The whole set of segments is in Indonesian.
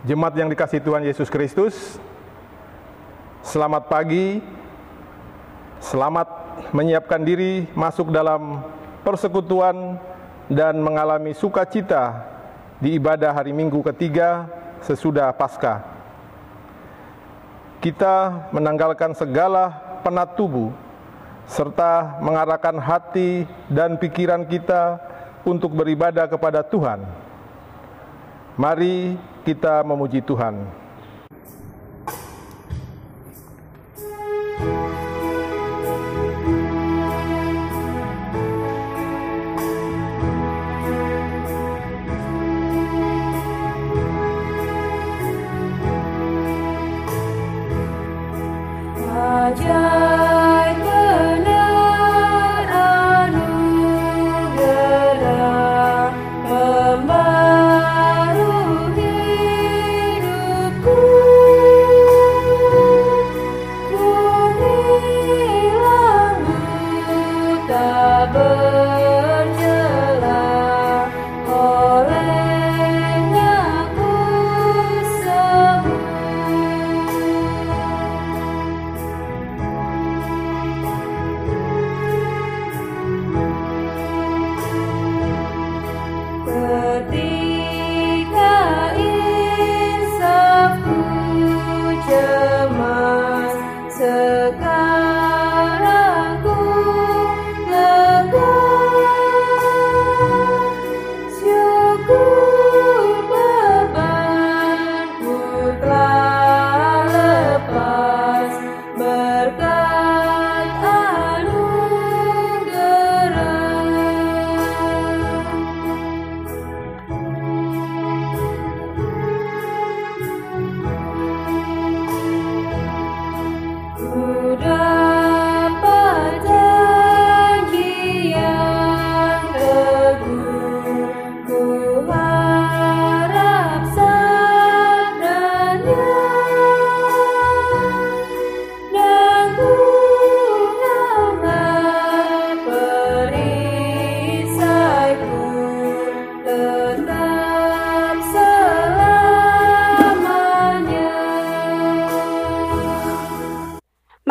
Jemaat yang dikasihi Tuhan Yesus Kristus, selamat pagi, selamat menyiapkan diri masuk dalam persekutuan dan mengalami sukacita di ibadah hari Minggu ketiga sesudah Paskah. Kita menanggalkan segala penat tubuh, serta mengarahkan hati dan pikiran kita untuk beribadah kepada Tuhan. Mari kita memuji Tuhan.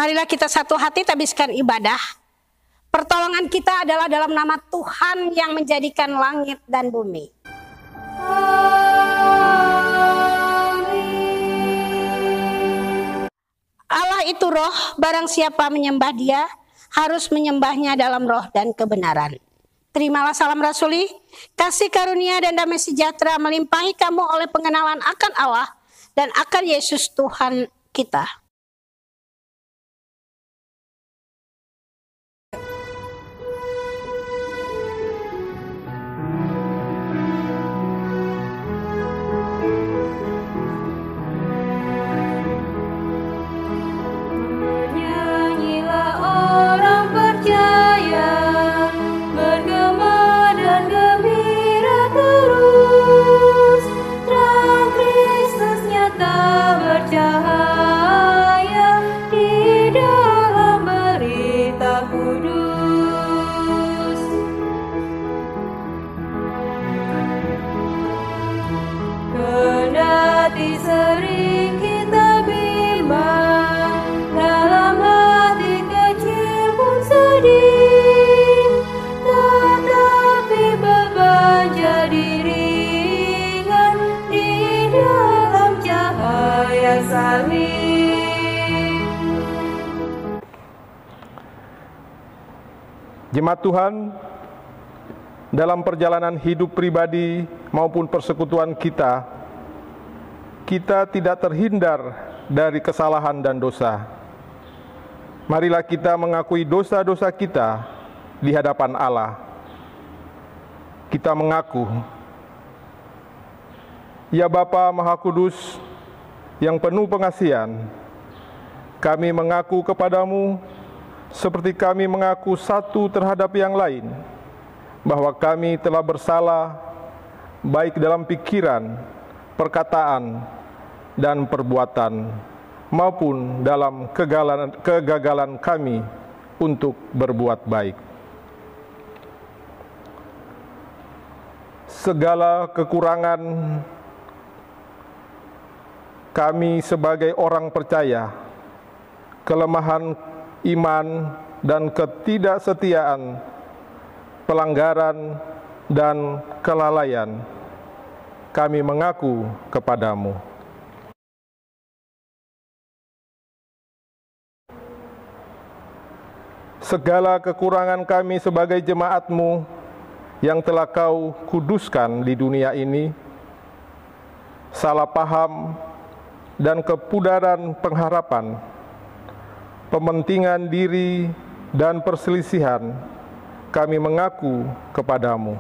Marilah kita satu hati tabiskan ibadah. Pertolongan kita adalah dalam nama Tuhan yang menjadikan langit dan bumi. Allah itu roh, barang siapa menyembah Dia harus menyembahnya dalam roh dan kebenaran. Terimalah salam rasuli, kasih karunia dan damai sejahtera melimpahi kamu oleh pengenalan akan Allah dan akan Yesus Tuhan kita. Jemaat Tuhan, dalam perjalanan hidup pribadi maupun persekutuan kita, kita tidak terhindar dari kesalahan dan dosa. Marilah kita mengakui dosa-dosa kita di hadapan Allah. Kita mengaku, Ya Bapa Maha Kudus yang penuh pengasihan, kami mengaku kepadamu seperti kami mengaku satu terhadap yang lain, bahwa kami telah bersalah baik dalam pikiran, perkataan, dan perbuatan, maupun dalam kegagalan kami untuk berbuat baik. Segala kekurangan kami sebagai orang percaya, kelemahan iman dan ketidaksetiaan, pelanggaran dan kelalaian, kami mengaku kepadamu. Segala kekurangan kami sebagai jemaat-Mu yang telah Kau kuduskan di dunia ini, salah paham dan kepudaran pengharapan, pementingan diri dan perselisihan, kami mengaku kepadamu.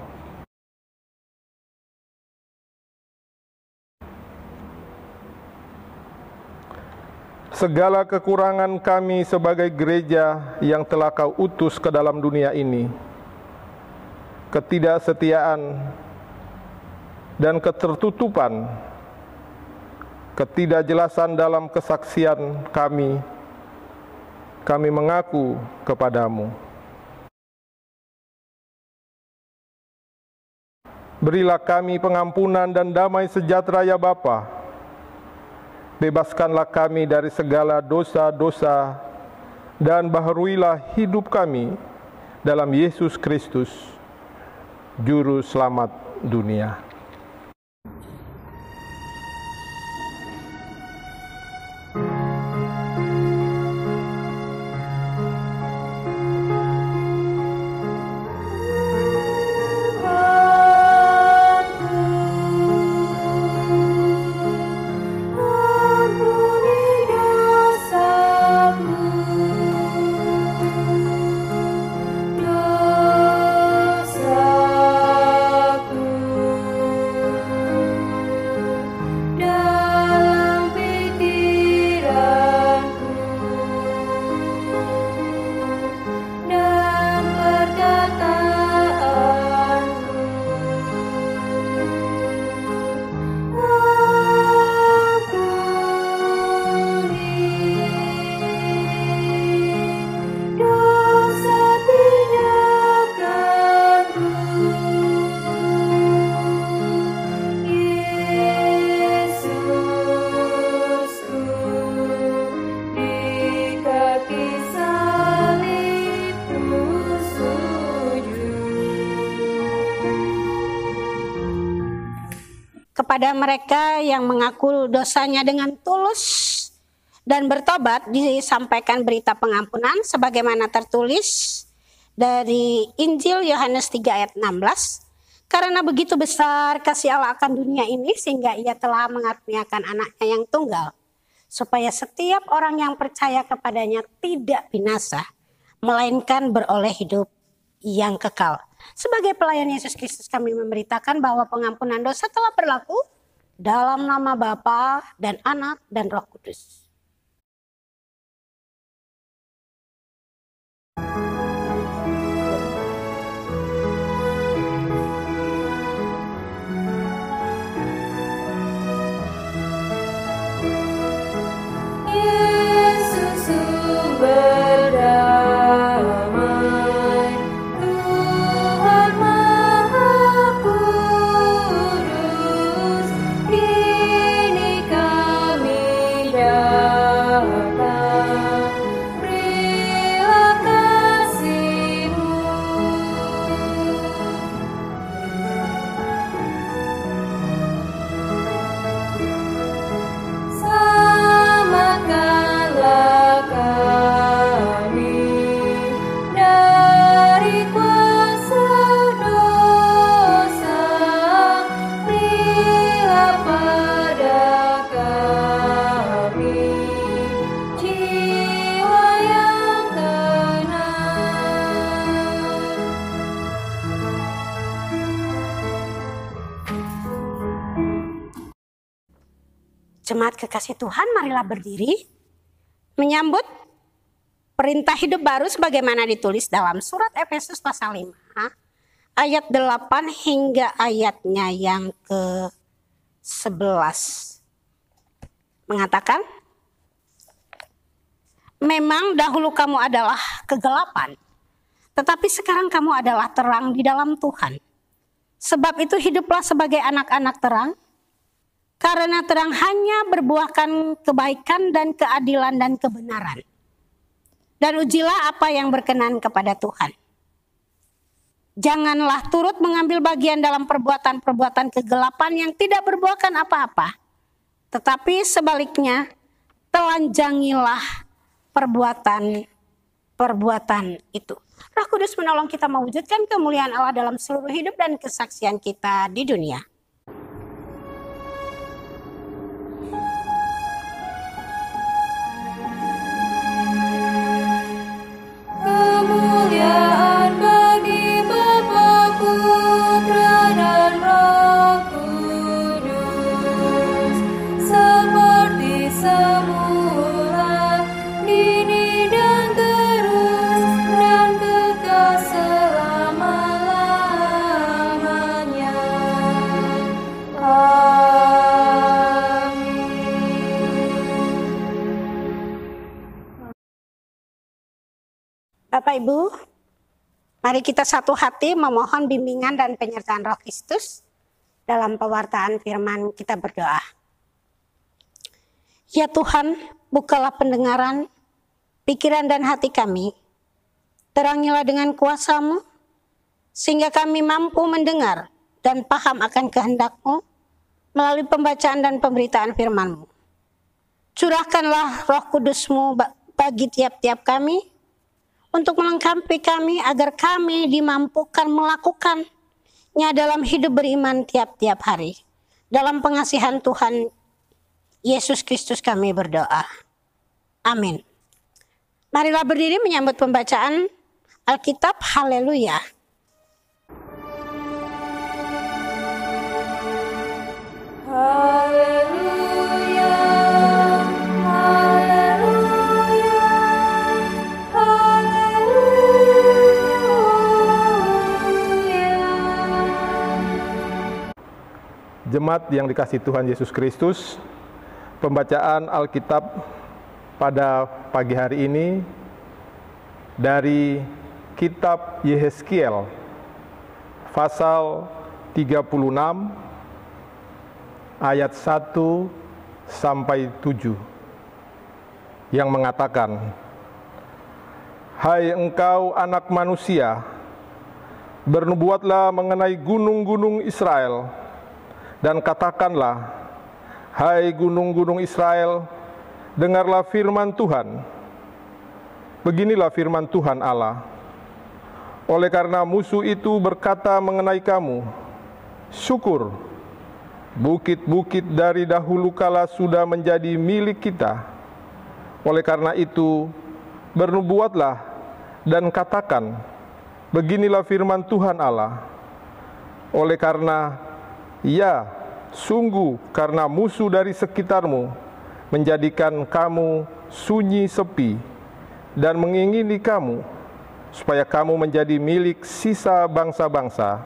Segala kekurangan kami sebagai gereja yang telah Kau utus ke dalam dunia ini, ketidaksetiaan dan ketertutupan, ketidakjelasan dalam kesaksian kami mengaku kepadamu. Berilah kami pengampunan dan damai sejahtera ya Bapa. Bebaskanlah kami dari segala dosa-dosa dan baharuilah hidup kami dalam Yesus Kristus, Juru Selamat dunia. Kepada mereka yang mengaku dosanya dengan tulus dan bertobat, disampaikan berita pengampunan sebagaimana tertulis dari Injil Yohanes 3 ayat 16. Karena begitu besar kasih Allah akan dunia ini sehingga Ia telah mengaruniakan anaknya yang tunggal, supaya setiap orang yang percaya kepadanya tidak binasa, melainkan beroleh hidup yang kekal. Sebagai pelayan Yesus Kristus, kami memberitakan bahwa pengampunan dosa telah berlaku dalam nama Bapa dan Anak dan Roh Kudus. Yesus sumber damai, Tuhan Maha Kudus, kini kami datang, berilah kasih-Mu. Selamatkanlah kami dari kuasa dosa, berilah pada kami jiwa yang tenang. Jemaat kekasih Tuhan, marilah berdiri menyambut perintah hidup baru sebagaimana ditulis dalam surat Efesus pasal 5 ayat 8 hingga ayatnya yang ke-11. Mengatakan, memang dahulu kamu adalah kegelapan, tetapi sekarang kamu adalah terang di dalam Tuhan. Sebab itu hiduplah sebagai anak-anak terang, Karena terang hanya berbuahkan kebaikan dan keadilan dan kebenaran. Dan ujilah apa yang berkenan kepada Tuhan. Janganlah turut mengambil bagian dalam perbuatan-perbuatan kegelapan yang tidak berbuahkan apa-apa. Tetapi sebaliknya, telanjangilah perbuatan itu. Roh Kudus menolong kita mewujudkan kemuliaan Allah dalam seluruh hidup dan kesaksian kita di dunia. Kemuliaan bagi Bapa, Putra, dan Roh Kudus, seperti semula, kini dan terus, dan kekal selama-lamanya. Amin. Bapak Ibu, mari kita satu hati memohon bimbingan dan penyertaan Roh Kristus dalam pewartaan firman. Kita berdoa. Ya Tuhan, bukalah pendengaran, pikiran dan hati kami. Terangilah dengan kuasa-Mu, sehingga kami mampu mendengar dan paham akan kehendak-Mu melalui pembacaan dan pemberitaan firman-Mu. Curahkanlah Roh Kudus-Mu bagi tiap-tiap kami, untuk melengkapi kami agar kami dimampukan melakukannya dalam hidup beriman tiap-tiap hari. Dalam pengasihan Tuhan Yesus Kristus kami berdoa. Amin. Marilah berdiri menyambut pembacaan Alkitab. Haleluya. Haleluya, haleluya, haleluya. Jemaat yang dikasihi Tuhan Yesus Kristus, pembacaan Alkitab pada pagi hari ini dari kitab Yehezkiel pasal 36 ayat 1 sampai 7 yang mengatakan, "Hai engkau anak manusia, bernubuatlah mengenai gunung-gunung Israel, dan katakanlah, hai gunung-gunung Israel, dengarlah firman Tuhan. Beginilah firman Tuhan Allah. Oleh karena musuh itu berkata mengenai kamu, syukur, bukit-bukit dari dahulu kala sudah menjadi milik kita. Oleh karena itu, bernubuatlah dan katakan, beginilah firman Tuhan Allah. Oleh karena, ya, sungguh karena musuh dari sekitarmu menjadikan kamu sunyi sepi dan mengingini kamu, supaya kamu menjadi milik sisa bangsa-bangsa.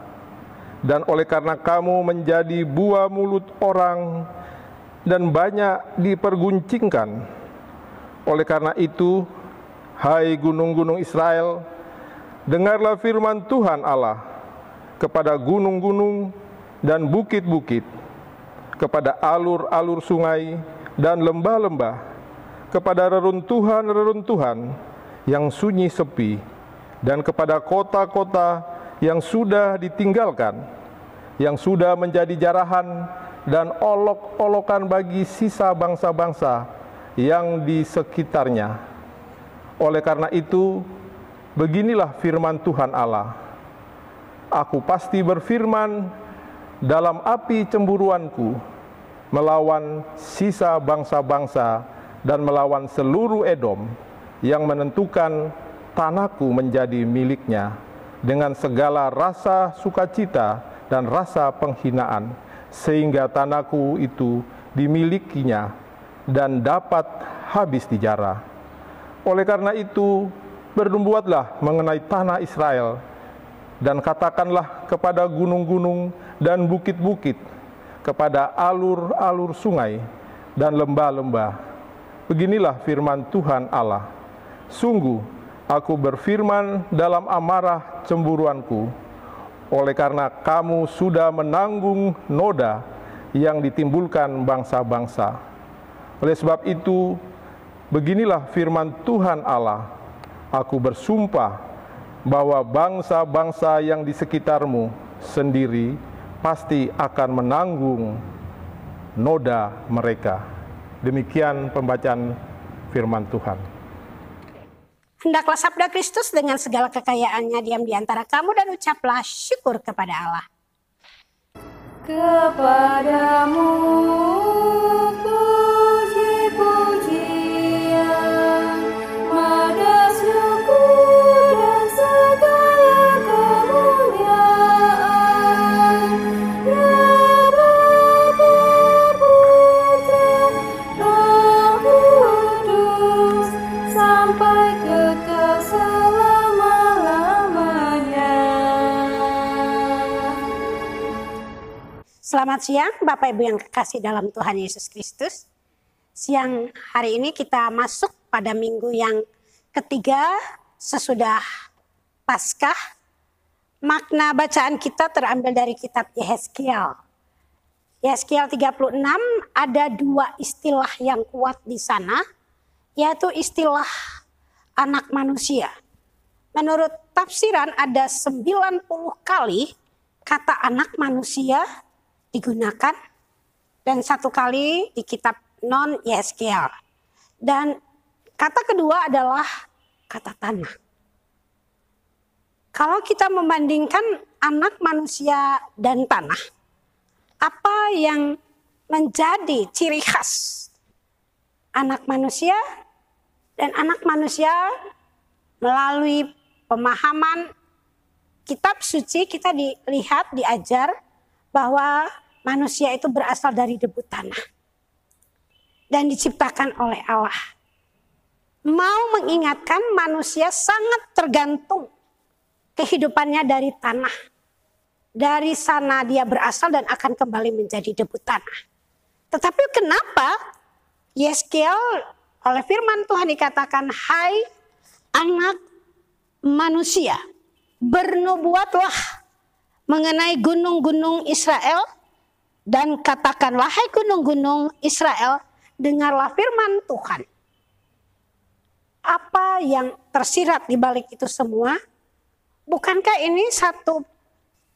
Dan oleh karena kamu menjadi buah mulut orang dan banyak diperguncingkan. Oleh karena itu, hai gunung-gunung Israel, dengarlah firman Tuhan Allah kepada gunung-gunung dan bukit-bukit, kepada alur-alur sungai dan lembah-lembah, kepada reruntuhan-reruntuhan yang sunyi sepi, dan kepada kota-kota yang sudah ditinggalkan, yang sudah menjadi jarahan dan olok-olokan bagi sisa bangsa-bangsa yang di sekitarnya. Oleh karena itu, beginilah firman Tuhan Allah. Aku pasti berfirman dalam api cemburuanku, melawan sisa bangsa-bangsa dan melawan seluruh Edom, yang menentukan tanahku menjadi miliknya, dengan segala rasa sukacita dan rasa penghinaan, sehingga tanahku itu dimilikinya dan dapat habis dijarah. Oleh karena itu, bernubuatlah mengenai tanah Israel, dan katakanlah kepada gunung-gunung dan bukit-bukit, kepada alur-alur sungai dan lembah-lembah, beginilah firman Tuhan Allah. Sungguh, aku berfirman dalam amarah cemburuanku, oleh karena kamu sudah menanggung noda yang ditimbulkan bangsa-bangsa. Oleh sebab itu, beginilah firman Tuhan Allah, aku bersumpah bahwa bangsa-bangsa yang di sekitarmu sendiri pasti akan menanggung noda mereka. Demikian pembacaan firman Tuhan. Hendaklah sabda Kristus dengan segala kekayaannya diam di antara kamu dan ucaplah syukur kepada Allah. Kepadamu puji-pujian, mada syukur dan segala kemuliaan. Ya Bapa, Putra, Roh Kudus, sampai kekal selama-lamanya. Selamat siang Bapak Ibu yang kekasih dalam Tuhan Yesus Kristus. Siang hari ini kita masuk pada minggu yang ketiga sesudah Paskah. Makna bacaan kita terambil dari kitab Yehezkiel. Yehezkiel 36 ada dua istilah yang kuat di sana, yaitu istilah anak manusia. Menurut tafsiran ada 90 kali kata anak manusia digunakan dan satu kali di kitab non Yehezkiel. Dan kata kedua adalah kata tanah. Kalau kita membandingkan anak manusia dan tanah, apa yang menjadi ciri khas anak manusia dan anak manusia melalui pemahaman kitab suci kita dilihat, diajar bahwa manusia itu berasal dari debu tanah dan diciptakan oleh Allah. Mau mengingatkan manusia sangat tergantung kehidupannya dari tanah. Dari sana dia berasal dan akan kembali menjadi debu tanah. Tetapi kenapa Yehezkiel oleh firman Tuhan dikatakan, hai anak manusia, bernubuatlah mengenai gunung-gunung Israel dan katakanlah, hai gunung-gunung Israel, dengarlah firman Tuhan. Apa yang tersirat di balik itu semua? Bukankah ini satu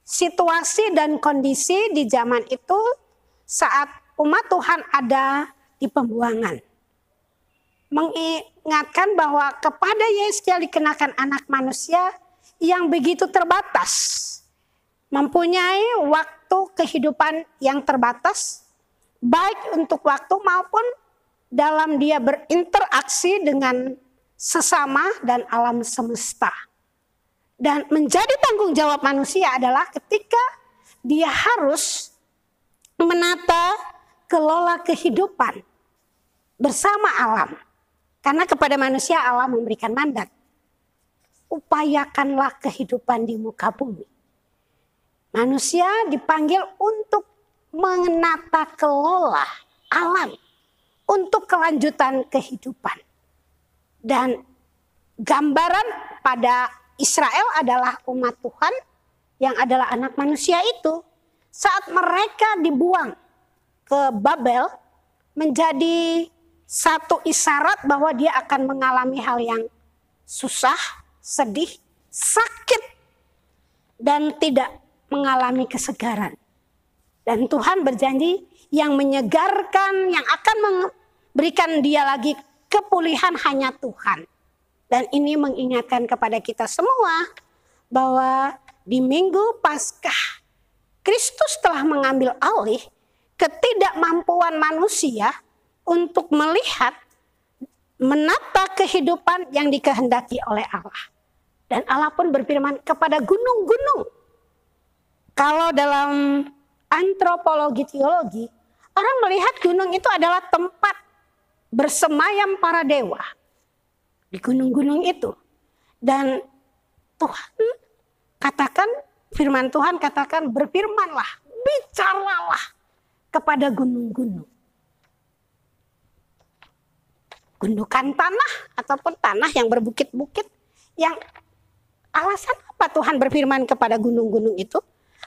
situasi dan kondisi di zaman itu saat umat Tuhan ada di pembuangan? Mengingatkan bahwa kepada Yehezkiel dikenakan anak manusia yang begitu terbatas, mempunyai waktu kehidupan yang terbatas, baik untuk waktu maupun dalam dia berinteraksi dengan sesama dan alam semesta. Dan menjadi tanggung jawab manusia adalah ketika dia harus menata kelola kehidupan bersama alam. Karena kepada manusia Allah memberikan mandat, upayakanlah kehidupan di muka bumi. Manusia dipanggil untuk menata kelola alam untuk kelanjutan kehidupan. Dan gambaran pada Israel adalah umat Tuhan yang adalah anak manusia itu. Saat mereka dibuang ke Babel menjadi satu isyarat bahwa dia akan mengalami hal yang susah, sedih, sakit, dan tidak mengalami kesegaran. Dan Tuhan berjanji yang menyegarkan, yang akan memberikan dia lagi kepulihan hanya Tuhan. Dan ini mengingatkan kepada kita semua bahwa di Minggu Paskah Kristus telah mengambil alih ketidakmampuan manusia untuk melihat, menata kehidupan yang dikehendaki oleh Allah. Dan Allah pun berfirman kepada gunung-gunung. Kalau dalam antropologi teologi, orang melihat gunung itu adalah tempat bersemayam para dewa di gunung-gunung itu. Dan Tuhan katakan, firman Tuhan katakan, berfirmanlah, bicaralah kepada gunung-gunung. Gundukan tanah ataupun tanah yang berbukit-bukit, yang alasan apa Tuhan berfirman kepada gunung-gunung itu?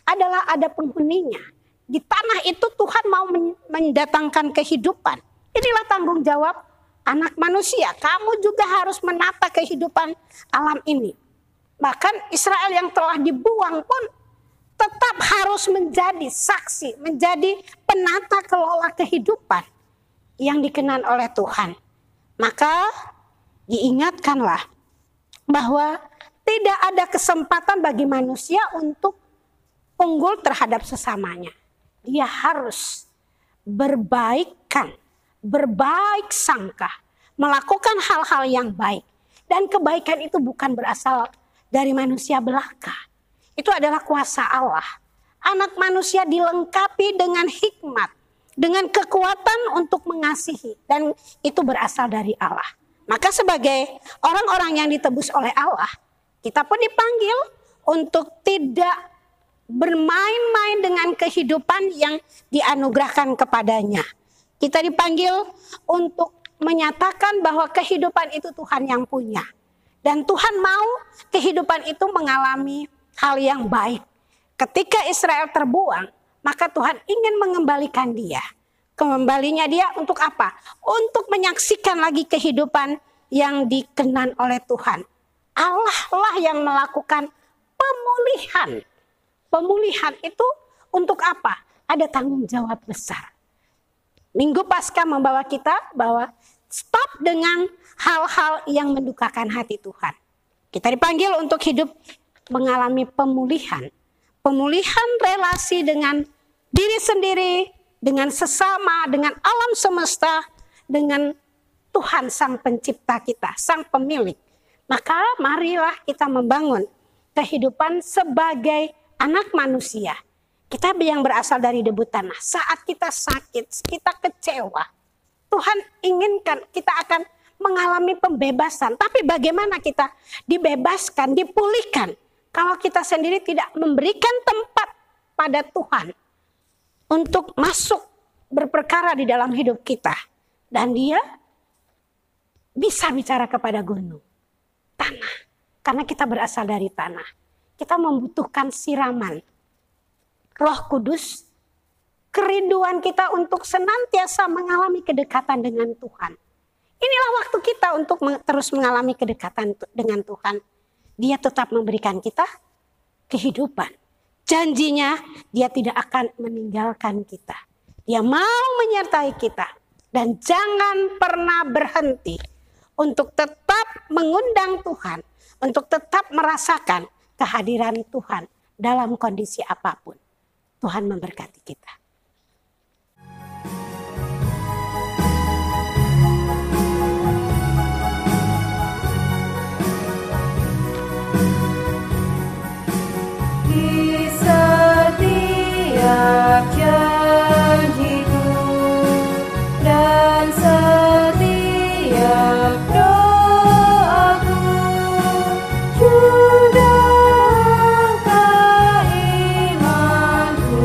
Adalah ada penghuninya Di tanah itu Tuhan mau mendatangkan kehidupan. Inilah tanggung jawab anak manusia. Kamu juga harus menata kehidupan alam ini. Bahkan Israel yang telah dibuang pun tetap harus menjadi saksi, menjadi penata kelola kehidupan yang dikenan oleh Tuhan. Maka diingatkanlah bahwa tidak ada kesempatan bagi manusia untuk unggul terhadap sesamanya. Dia harus berbaikan, berbaik sangka, melakukan hal-hal yang baik. Dan kebaikan itu bukan berasal dari manusia belaka. Itu adalah kuasa Allah. Anak manusia dilengkapi dengan hikmat, dengan kekuatan untuk mengasihi. Dan itu berasal dari Allah. Maka sebagai orang-orang yang ditebus oleh Allah, kita pun dipanggil untuk tidak bermain-main dengan kehidupan yang dianugerahkan kepadanya. Kita dipanggil untuk menyatakan bahwa kehidupan itu Tuhan yang punya. Dan Tuhan mau kehidupan itu mengalami hal yang baik. Ketika Israel terbuang, maka Tuhan ingin mengembalikan dia. Kembalinya dia untuk apa? Untuk menyaksikan lagi kehidupan yang dikenan oleh Tuhan. Allah lah yang melakukan pemulihan. Pemulihan itu untuk apa? Ada tanggung jawab besar. Minggu Paskah membawa kita bahwa stop dengan hal-hal yang mendukakan hati Tuhan. Kita dipanggil untuk hidup mengalami pemulihan. Pemulihan relasi dengan diri sendiri, dengan sesama, dengan alam semesta, dengan Tuhan Sang Pencipta kita, Sang Pemilik. Maka marilah kita membangun kehidupan sebagai anak manusia. Kita yang berasal dari debu tanah. Saat kita sakit, kita kecewa, Tuhan inginkan kita akan mengalami pembebasan. Tapi bagaimana kita dibebaskan, dipulihkan kalau kita sendiri tidak memberikan tempat pada Tuhan untuk masuk berperkara di dalam hidup kita. Dan dia bisa bicara kepada gunung, tanah. Karena kita berasal dari tanah. Kita membutuhkan siraman Roh Kudus, kerinduan kita untuk senantiasa mengalami kedekatan dengan Tuhan. Inilah waktu kita untuk terus mengalami kedekatan dengan Tuhan. Dia tetap memberikan kita kehidupan. Janjinya dia tidak akan meninggalkan kita. Dia mau menyertai kita. Dan jangan pernah berhenti untuk tetap mengundang Tuhan. Untuk tetap merasakan kehadiran Tuhan dalam kondisi apapun. Tuhan memberkati kita. Di setiap janjimu dan setiap doaku, juga engkau imanku.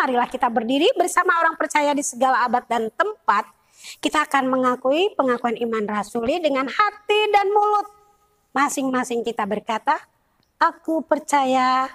marilah kita berdiri bersama orang percaya di segala abad dan tempat. Kita akan mengakui pengakuan iman rasuli dengan hati dan mulut. Masing-masing kita berkata, aku percaya.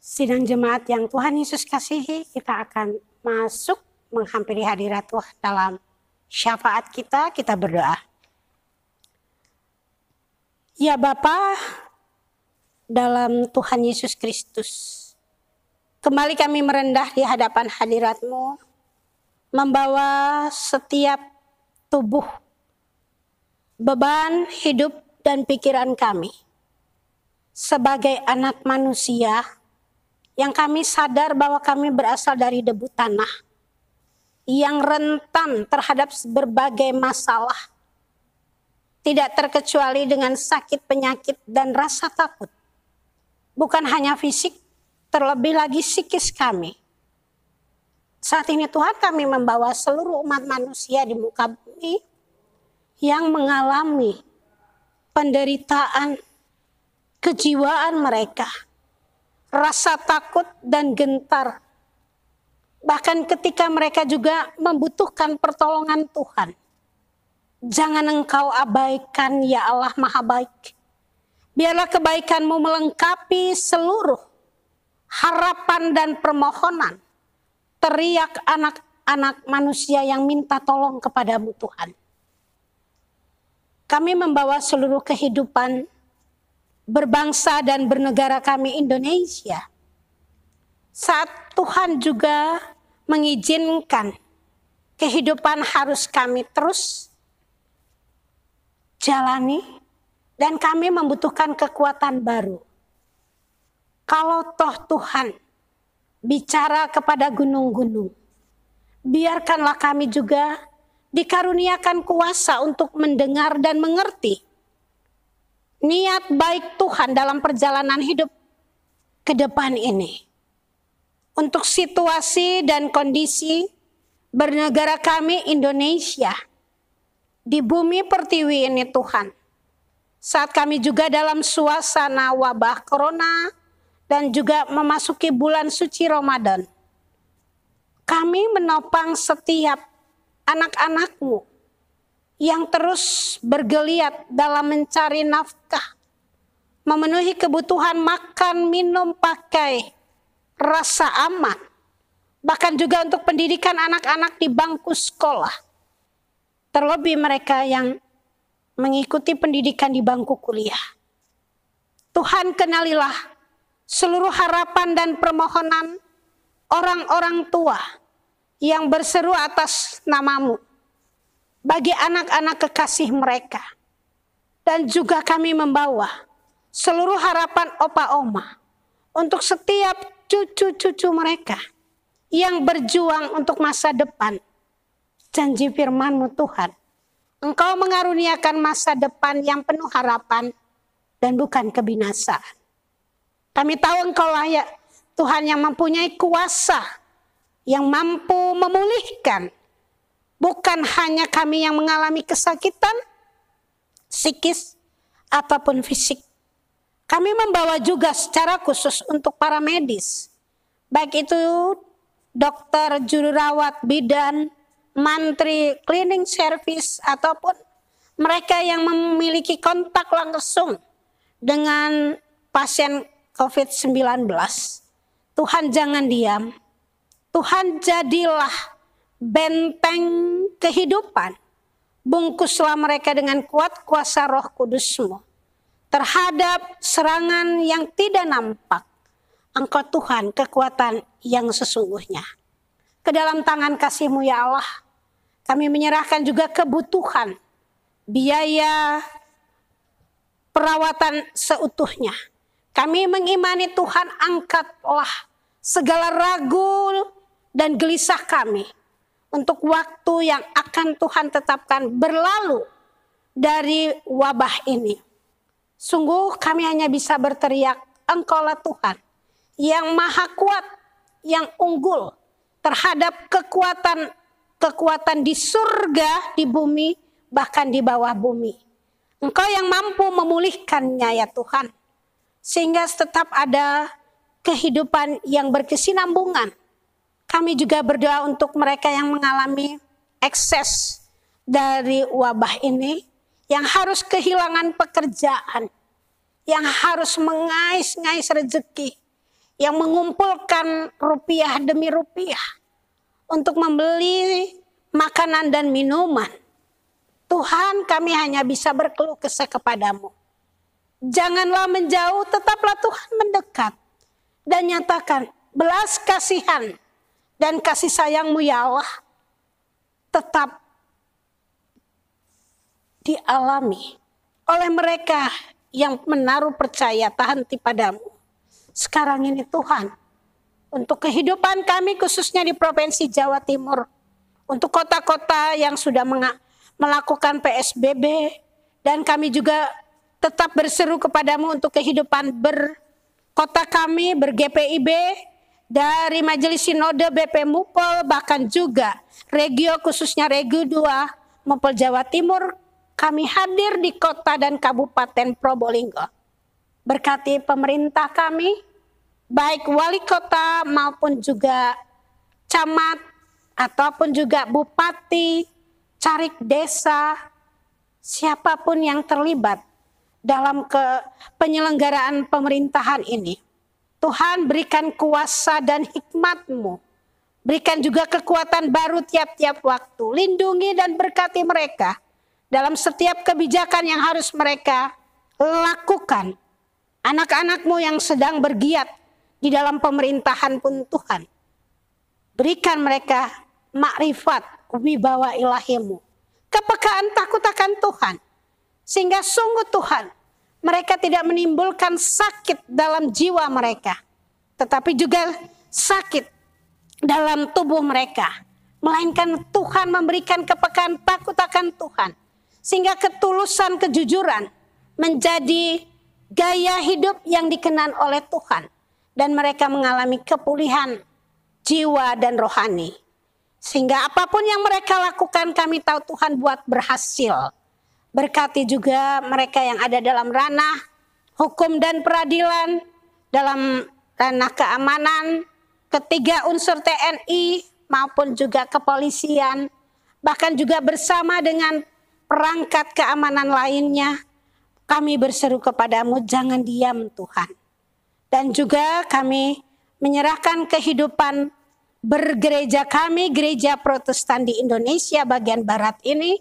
Sidang jemaat yang Tuhan Yesus kasihi, kita akan masuk menghampiri hadirat Tuhan dalam syafaat kita berdoa. Ya Bapa, dalam Tuhan Yesus Kristus, kembali kami merendah di hadapan hadirat-Mu, membawa setiap tubuh, beban hidup dan pikiran kami sebagai anak manusia yang kami sadar bahwa kami berasal dari debu tanah yang rentan terhadap berbagai masalah, tidak terkecuali dengan sakit, penyakit, dan rasa takut. Bukan hanya fisik, terlebih lagi psikis kami. Saat ini Tuhan, kami membawa seluruh umat manusia di muka bumi yang mengalami penderitaan kejiwaan mereka, rasa takut dan gentar. Bahkan ketika mereka juga membutuhkan pertolongan Tuhan. Jangan Engkau abaikan, ya Allah Maha Baik. Biarlah kebaikan-Mu melengkapi seluruh harapan dan permohonan teriak anak-anak manusia yang minta tolong kepadamu Tuhan. Kami membawa seluruh kehidupan berbangsa dan bernegara kami Indonesia. Saat Tuhan juga mengizinkan kehidupan harus kami terus jalani dan kami membutuhkan kekuatan baru. Kalau toh Tuhan bicara kepada gunung-gunung, biarkanlah kami juga dikaruniakan kuasa untuk mendengar dan mengerti niat baik Tuhan dalam perjalanan hidup ke depan ini. Untuk situasi dan kondisi bernegara kami Indonesia, di bumi pertiwi ini Tuhan. Saat kami juga dalam suasana wabah corona dan juga memasuki bulan suci Ramadan. Kami menopang setiap anak-anak-Mu yang terus bergeliat dalam mencari nafkah, memenuhi kebutuhan makan, minum, pakai, rasa aman, bahkan juga untuk pendidikan anak-anak di bangku sekolah. Terlebih mereka yang mengikuti pendidikan di bangku kuliah. Tuhan, kenalilah seluruh harapan dan permohonan orang-orang tua yang berseru atas nama-Mu bagi anak-anak kekasih mereka. Dan juga kami membawa seluruh harapan opa-oma untuk setiap cucu-cucu mereka yang berjuang untuk masa depan. Janji firman-Mu Tuhan, Engkau mengaruniakan masa depan yang penuh harapan dan bukan kebinasaan. Kami tahu Engkau lah ya Tuhan yang mempunyai kuasa, yang mampu memulihkan. Bukan hanya kami yang mengalami kesakitan, psikis, ataupun fisik. Kami membawa juga secara khusus untuk para medis. Baik itu dokter, juru rawat, bidan, mantri, cleaning service, ataupun mereka yang memiliki kontak langsung dengan pasien COVID-19. Tuhan jangan diam. Tuhan jadilah benteng kehidupan. Bungkuslah mereka dengan kuat kuasa Roh Kudus-Mu terhadap serangan yang tidak nampak. Engkau Tuhan kekuatan yang sesungguhnya. ke dalam tangan kasih-Mu ya Allah. Kami menyerahkan juga kebutuhan, biaya, perawatan seutuhnya. Kami mengimani Tuhan, angkatlah segala ragu dan gelisah kami untuk waktu yang akan Tuhan tetapkan berlalu dari wabah ini. Sungguh kami hanya bisa berteriak, Engkaulah Tuhan yang maha kuat, yang unggul terhadap kekuatan di surga, di bumi, bahkan di bawah bumi. Engkau yang mampu memulihkannya ya Tuhan. Sehingga tetap ada kehidupan yang berkesinambungan. Kami juga berdoa untuk mereka yang mengalami ekses dari wabah ini, yang harus kehilangan pekerjaan, yang harus mengais-ngais rezeki, yang mengumpulkan rupiah demi rupiah untuk membeli makanan dan minuman. Tuhan, kami hanya bisa berkeluh kesah kepadamu. Janganlah menjauh, tetaplah Tuhan mendekat. Dan nyatakan belas kasihan dan kasih sayang-Mu ya Allah tetap dialami oleh mereka yang menaruh percaya tahanti padamu. Sekarang ini Tuhan, untuk kehidupan kami khususnya di Provinsi Jawa Timur, untuk kota-kota yang sudah melakukan PSBB, dan kami juga tetap berseru kepadamu untuk kehidupan berkota kami, ber-GPIB, dari Majelis Sinode BP Mupol, bahkan juga Regio khususnya Regio 2 Mupol Jawa Timur, kami hadir di kota dan Kabupaten Probolinggo. Berkati pemerintah kami, baik wali kota maupun juga camat, ataupun juga bupati, carik desa, siapapun yang terlibat dalam penyelenggaraan pemerintahan ini. Tuhan, berikan kuasa dan hikmat-Mu. Berikan juga kekuatan baru tiap-tiap waktu. Lindungi dan berkati mereka dalam setiap kebijakan yang harus mereka lakukan. Anak-anak-Mu yang sedang bergiat di dalam pemerintahan pun Tuhan, berikan mereka makrifat wibawa ilahi-Mu, kepekaan takut akan Tuhan, sehingga sungguh Tuhan, mereka tidak menimbulkan sakit dalam jiwa mereka, tetapi juga sakit dalam tubuh mereka. Melainkan Tuhan memberikan kepekaan takut akan Tuhan, sehingga ketulusan, kejujuran menjadi gaya hidup yang dikenan oleh Tuhan. Dan mereka mengalami kepulihan jiwa dan rohani. Sehingga apapun yang mereka lakukan, kami tahu Tuhan buat berhasil. Berkati juga mereka yang ada dalam ranah hukum dan peradilan, dalam ranah keamanan, ketiga unsur TNI maupun juga kepolisian, bahkan juga bersama dengan perangkat keamanan lainnya. Kami berseru kepadamu, jangan diam Tuhan. Dan juga kami menyerahkan kehidupan bergereja kami, gereja Protestan di Indonesia bagian barat ini,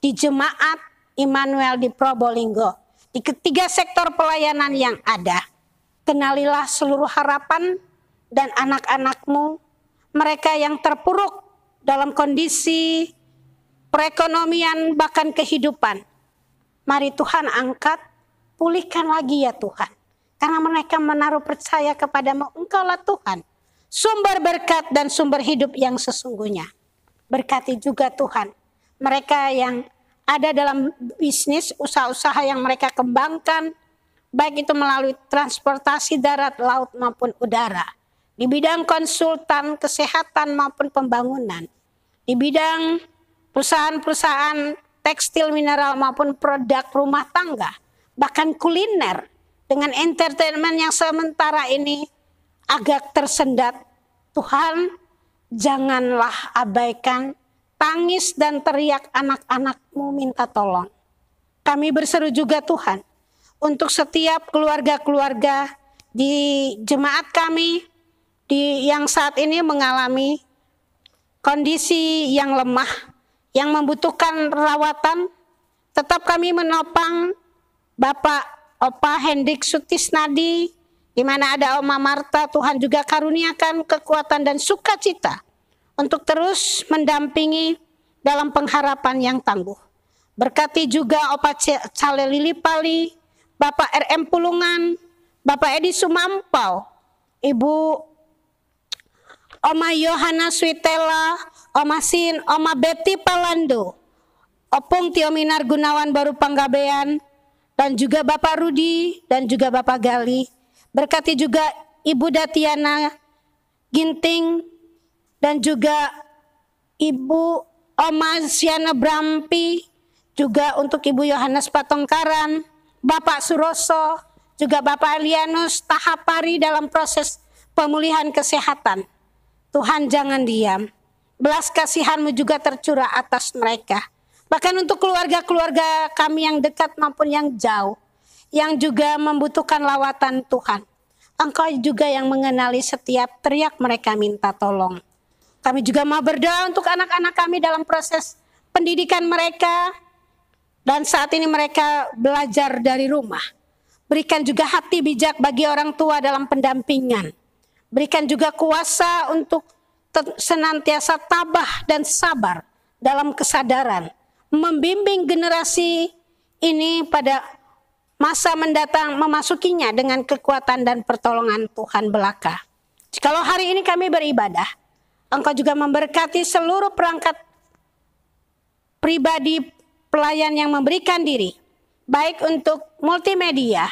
di Jemaat Immanuel di Probolinggo, di ketiga sektor pelayanan yang ada. Kenalilah seluruh harapan dan anak-anak-Mu, mereka yang terpuruk dalam kondisi perekonomian bahkan kehidupan. Mari Tuhan angkat, pulihkan lagi ya Tuhan. Karena mereka menaruh percaya kepadamu, Engkaulah Tuhan, sumber berkat dan sumber hidup yang sesungguhnya. Berkati juga Tuhan, mereka yang ada dalam bisnis, usaha-usaha yang mereka kembangkan, baik itu melalui transportasi darat, laut maupun udara. Di bidang konsultan, kesehatan maupun pembangunan. Di bidang perusahaan-perusahaan tekstil, mineral maupun produk rumah tangga. Bahkan kuliner. Dengan entertainment yang sementara ini agak tersendat, Tuhan janganlah abaikan tangis dan teriak anak-anak-Mu minta tolong. Kami berseru juga Tuhan untuk setiap keluarga-keluarga di jemaat kami yang saat ini mengalami kondisi yang lemah, yang membutuhkan rawatan. Tetap kami menopang Bapak Opa Hendrik Sutisnadi, di mana ada Oma Marta, Tuhan juga karuniakan kekuatan dan sukacita untuk terus mendampingi dalam pengharapan yang tangguh. Berkati juga Opa Cale Lili Pali, Bapak RM Pulungan, Bapak Edi Sumampau, Ibu Oma Yohana Switela, Oma Sin, Oma Betty Palando, Opung Tio Minar Gunawan Baru Panggabean, dan juga Bapak Rudi dan juga Bapak Gali. Berkati juga Ibu Datiana Ginting dan juga Ibu Oma Siana Brampi, juga untuk Ibu Yohanes Patongkaran, Bapak Suroso, juga Bapak Alianus Tahapari dalam proses pemulihan kesehatan. Tuhan jangan diam. Belas kasihan-Mu juga tercurah atas mereka. Bahkan untuk keluarga-keluarga kami yang dekat maupun yang jauh, yang juga membutuhkan lawatan Tuhan. Engkau juga yang mengenali setiap teriak mereka minta tolong. Kami juga mau berdoa untuk anak-anak kami dalam proses pendidikan mereka. Dan saat ini mereka belajar dari rumah. Berikan juga hati bijak bagi orang tua dalam pendampingan. Berikan juga kuasa untuk senantiasa tabah dan sabar dalam kesadaran. Membimbing generasi ini pada masa mendatang memasukinya dengan kekuatan dan pertolongan Tuhan belaka. Jikalau hari ini kami beribadah, Engkau juga memberkati seluruh perangkat pribadi pelayan yang memberikan diri, baik untuk multimedia,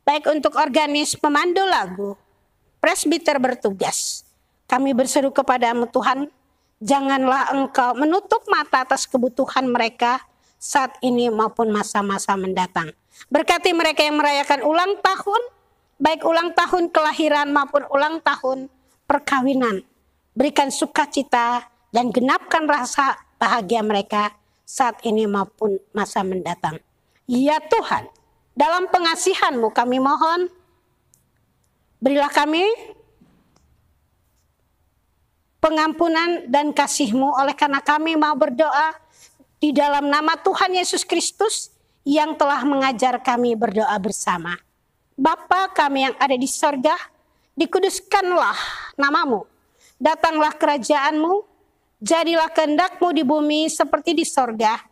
baik untuk organis pemandu lagu, presbiter bertugas. Kami berseru kepadamu Tuhan, janganlah Engkau menutup mata atas kebutuhan mereka saat ini maupun masa-masa mendatang. Berkati mereka yang merayakan ulang tahun, baik ulang tahun kelahiran maupun ulang tahun perkawinan. Berikan sukacita dan genapkan rasa bahagia mereka saat ini maupun masa mendatang. Ya Tuhan, dalam pengasihan-Mu kami mohon, berilah kami pengampunan dan kasih-Mu oleh karena kami mau berdoa di dalam nama Tuhan Yesus Kristus yang telah mengajar kami berdoa bersama. Bapa kami yang ada di sorga, dikuduskanlah nama-Mu, datanglah kerajaan-Mu, jadilah kehendak-Mu di bumi seperti di sorga.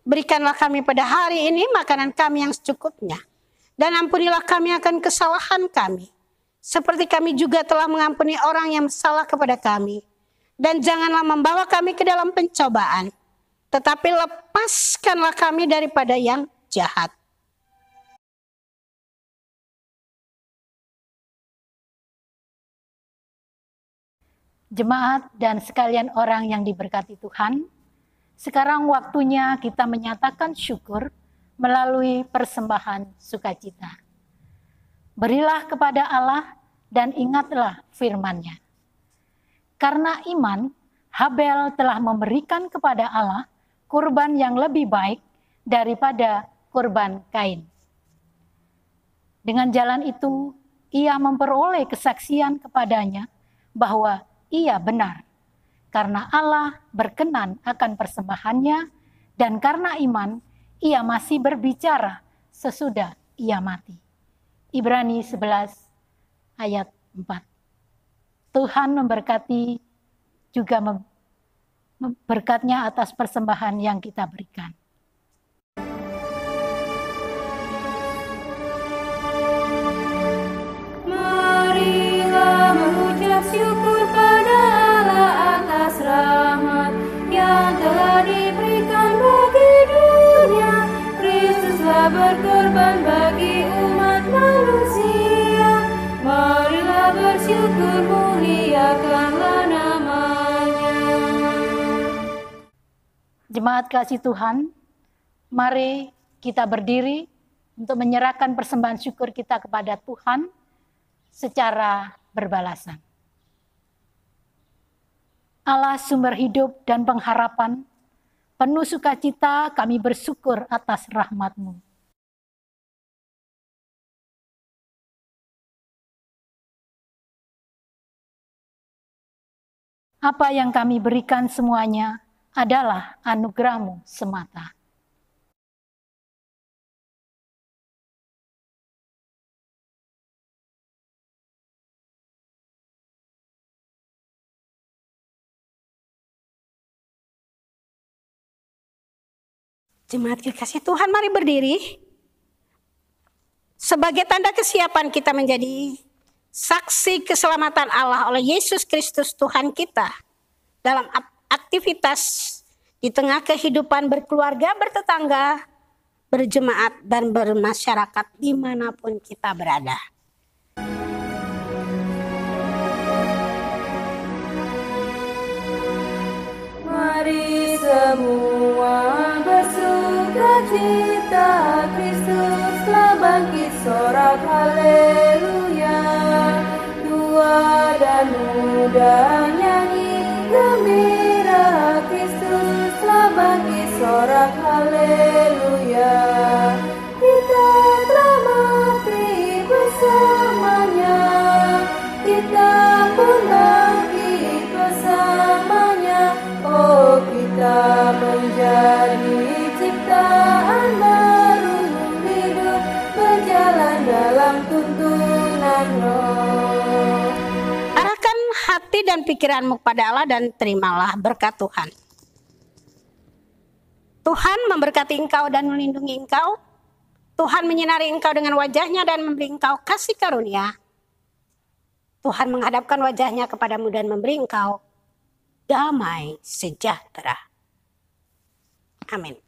Berikanlah kami pada hari ini makanan kami yang secukupnya. Dan ampunilah kami akan kesalahan kami, seperti kami juga telah mengampuni orang yang salah kepada kami. Dan janganlah membawa kami ke dalam pencobaan, tetapi lepaskanlah kami daripada yang jahat. Jemaat dan sekalian orang yang diberkati Tuhan, sekarang waktunya kita menyatakan syukur melalui persembahan sukacita. Berilah kepada Allah dan ingatlah firman-Nya. Karena iman, Habel telah memberikan kepada Allah kurban yang lebih baik daripada kurban Kain. Dengan jalan itu, ia memperoleh kesaksian kepadanya bahwa ia benar, karena Allah berkenan akan persembahannya, dan karena iman, ia masih berbicara sesudah ia mati. Ibrani 11 ayat 4. Tuhan memberkati juga berkatnya atas persembahan yang kita berikan. Marilah mengucap syukur pada Allah atas rahmat yang telah diberikan bagi dunia. Kristuslah berkorban bagi umat manusia. Marilah bersyukur, muliakanlah nama-Nya. Jemaat kasih Tuhan, mari kita berdiri untuk menyerahkan persembahan syukur kita kepada Tuhan secara berbalasan. Allah sumber hidup dan pengharapan, penuh sukacita kami bersyukur atas rahmat-Mu. Apa yang kami berikan semuanya adalah anugerah-Mu semata. Jemaat kekasih Tuhan, mari berdiri. Sebagai tanda kesiapan kita menjadi saksi keselamatan Allah oleh Yesus Kristus Tuhan kita dalam aktivitas di tengah kehidupan berkeluarga, bertetangga, berjemaat, dan bermasyarakat dimanapun kita berada. Mari semua bersukacita, Kristus telah bangkit, sorak haleluya. Tua dan muda nyanyi gembira, Kristus telah bangkit, sorak haleluya. Kita telah mati bersamanya, kita pun bangkit bersamanya. Oh, kita menjadi ciptaan baru, hidup berjalan dalam tuntunan Roh. Arahkan hati dan pikiranmu kepada Allah dan terimalah berkat Tuhan. Tuhan memberkati engkau dan melindungi engkau. Tuhan menyinari engkau dengan wajahnya dan memberi engkau kasih karunia. Tuhan menghadapkan wajahnya kepadamu dan memberi engkau damai sejahtera. Amin.